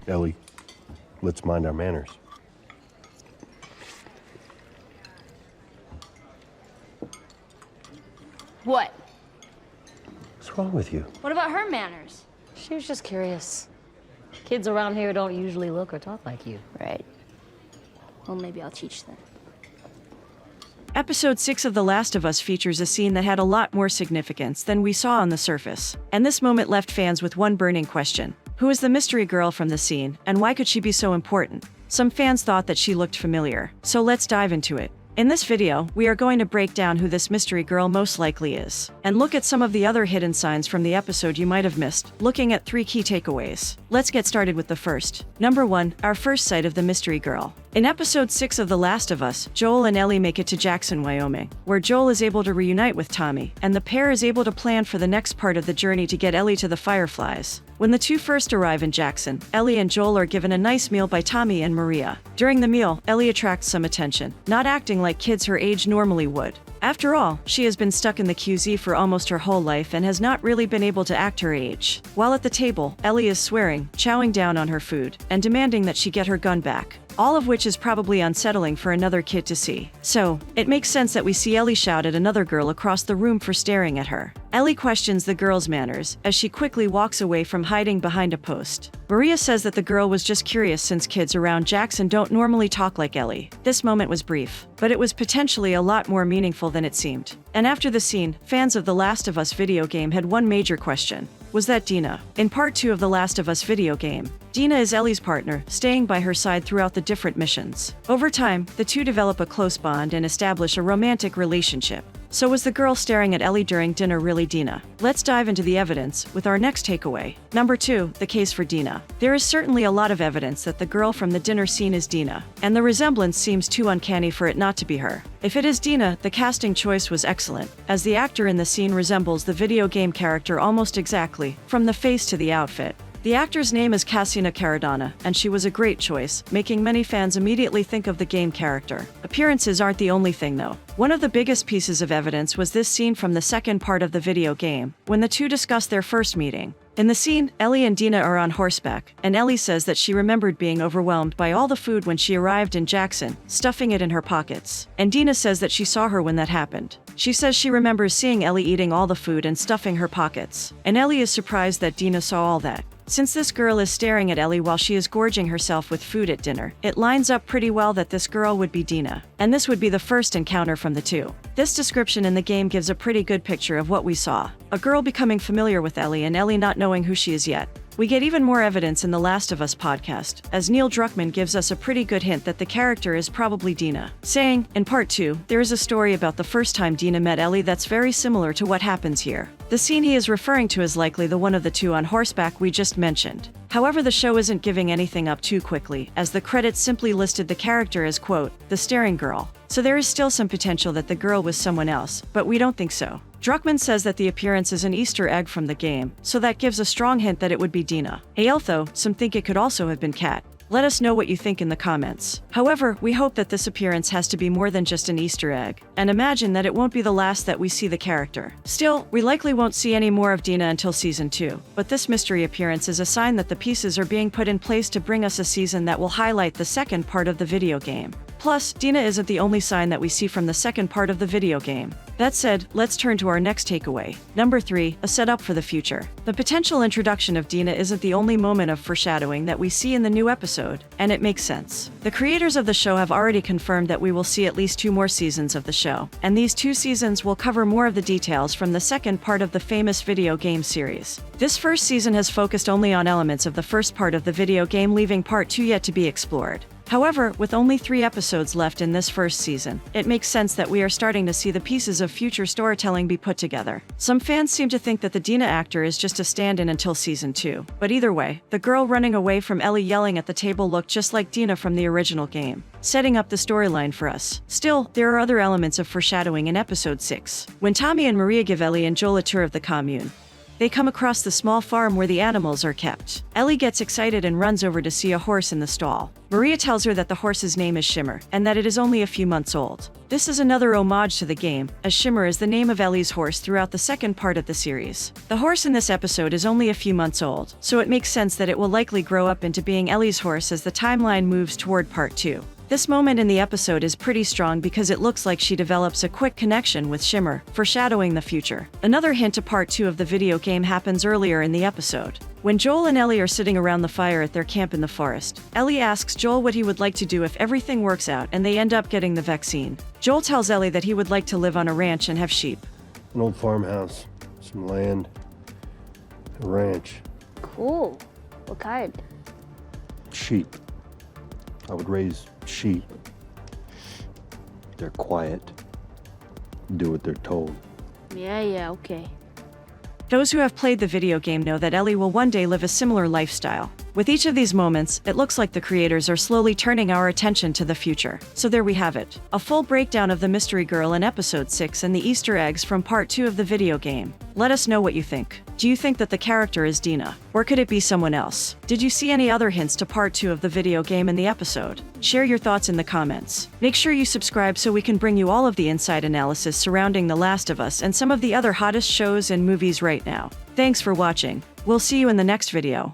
Ellie, let's mind our manners. What? What's wrong with you? What about her manners? She was just curious. Kids around here don't usually look or talk like you. Right. Well, maybe I'll teach them. Episode 6 of The Last of Us features a scene that had a lot more significance than we saw on the surface. And this moment left fans with one burning question. Who is the mystery girl from the scene, and why could she be so important? Some fans thought that she looked familiar, so let's dive into it. In this video, we are going to break down who this mystery girl most likely is, and look at some of the other hidden signs from the episode you might have missed, looking at 3 key takeaways. Let's get started with the first. Number 1, our first sight of the mystery girl. In episode 6 of The Last of Us, Joel and Ellie make it to Jackson, Wyoming, where Joel is able to reunite with Tommy, and the pair is able to plan for the next part of the journey to get Ellie to the Fireflies. When the two first arrive in Jackson, Ellie and Joel are given a nice meal by Tommy and Maria. During the meal, Ellie attracts some attention, not acting like kids her age normally would. After all, she has been stuck in the QZ for almost her whole life and has not really been able to act her age. While at the table, Ellie is swearing, chowing down on her food, and demanding that she get her gun back. All of which is probably unsettling for another kid to see. So, it makes sense that we see Ellie shout at another girl across the room for staring at her. Ellie questions the girl's manners, as she quickly walks away from hiding behind a post. Maria says that the girl was just curious since kids around Jackson don't normally talk like Ellie. This moment was brief, but it was potentially a lot more meaningful than it seemed. And after the scene, fans of The Last of Us video game had one major question. Was that Dina? In part 2 of The Last of Us video game, Dina is Ellie's partner, staying by her side throughout the different missions. Over time, the two develop a close bond and establish a romantic relationship. So was the girl staring at Ellie during dinner really Dina? Let's dive into the evidence with our next takeaway. Number 2, the case for Dina. There is certainly a lot of evidence that the girl from the dinner scene is Dina, and the resemblance seems too uncanny for it not to be her. If it is Dina, the casting choice was excellent, as the actor in the scene resembles the video game character almost exactly, from the face to the outfit. The actor's name is Cassina Caradonna, and she was a great choice, making many fans immediately think of the game character. Appearances aren't the only thing though. One of the biggest pieces of evidence was this scene from the second part of the video game, when the two discuss their first meeting. In the scene, Ellie and Dina are on horseback, and Ellie says that she remembered being overwhelmed by all the food when she arrived in Jackson, stuffing it in her pockets. And Dina says that she saw her when that happened. She says she remembers seeing Ellie eating all the food and stuffing her pockets. And Ellie is surprised that Dina saw all that. Since this girl is staring at Ellie while she is gorging herself with food at dinner, it lines up pretty well that this girl would be Dina. And this would be the first encounter from the two. This description in the game gives a pretty good picture of what we saw. A girl becoming familiar with Ellie and Ellie not knowing who she is yet. We get even more evidence in the Last of Us podcast, as Neil Druckmann gives us a pretty good hint that the character is probably Dina, saying, in part 2, there is a story about the first time Dina met Ellie that's very similar to what happens here. The scene he is referring to is likely the one of the two on horseback we just mentioned. However, the show isn't giving anything up too quickly, as the credits simply listed the character as, quote, the staring girl. So there is still some potential that the girl was someone else, but we don't think so. Druckmann says that the appearance is an Easter egg from the game, so that gives a strong hint that it would be Dina. Although, some think it could also have been Kat. Let us know what you think in the comments. However, we hope that this appearance has to be more than just an Easter egg, and imagine that it won't be the last that we see the character. Still, we likely won't see any more of Dina until Season 2, but this mystery appearance is a sign that the pieces are being put in place to bring us a season that will highlight the second part of the video game. Plus, Dina isn't the only sign that we see from the second part of the video game. That said, let's turn to our next takeaway. Number 3, a setup for the future. The potential introduction of Dina isn't the only moment of foreshadowing that we see in the new episode, and it makes sense. The creators of the show have already confirmed that we will see at least 2 more seasons of the show, and these 2 seasons will cover more of the details from the second part of the famous video game series. This first season has focused only on elements of the first part of the video game, leaving part 2 yet to be explored. However, with only 3 episodes left in this first season, it makes sense that we are starting to see the pieces of future storytelling be put together. Some fans seem to think that the Dina actor is just a stand-in until Season 2. But either way, the girl running away from Ellie yelling at the table looked just like Dina from the original game, setting up the storyline for us. Still, there are other elements of foreshadowing in Episode 6. When Tommy and Maria give Ellie and Joel a tour of the commune, They come across the small farm where the animals are kept. Ellie gets excited and runs over to see a horse in the stall. Maria tells her that the horse's name is Shimmer, and that it is only a few months old. This is another homage to the game, as Shimmer is the name of Ellie's horse throughout the second part of the series. The horse in this episode is only a few months old, so it makes sense that it will likely grow up into being Ellie's horse as the timeline moves toward part 2. This moment in the episode is pretty strong because it looks like she develops a quick connection with Shimmer, foreshadowing the future. Another hint to part 2 of the video game happens earlier in the episode. When Joel and Ellie are sitting around the fire at their camp in the forest, Ellie asks Joel what he would like to do if everything works out and they end up getting the vaccine. Joel tells Ellie that he would like to live on a ranch and have sheep. An old farmhouse, some land, a ranch, Cool. What kind? sheep. I would raise sheep. They're quiet. Do what they're told. Yeah, okay. Those who have played the video game know that Ellie will one day live a similar lifestyle. With each of these moments, it looks like the creators are slowly turning our attention to the future. So there we have it. A full breakdown of the mystery girl in episode 6 and the Easter eggs from part 2 of the video game. Let us know what you think. Do you think that the character is Dina? Or could it be someone else? Did you see any other hints to part 2 of the video game in the episode? Share your thoughts in the comments. Make sure you subscribe so we can bring you all of the inside analysis surrounding The Last of Us and some of the other hottest shows and movies right now. Thanks for watching. We'll see you in the next video.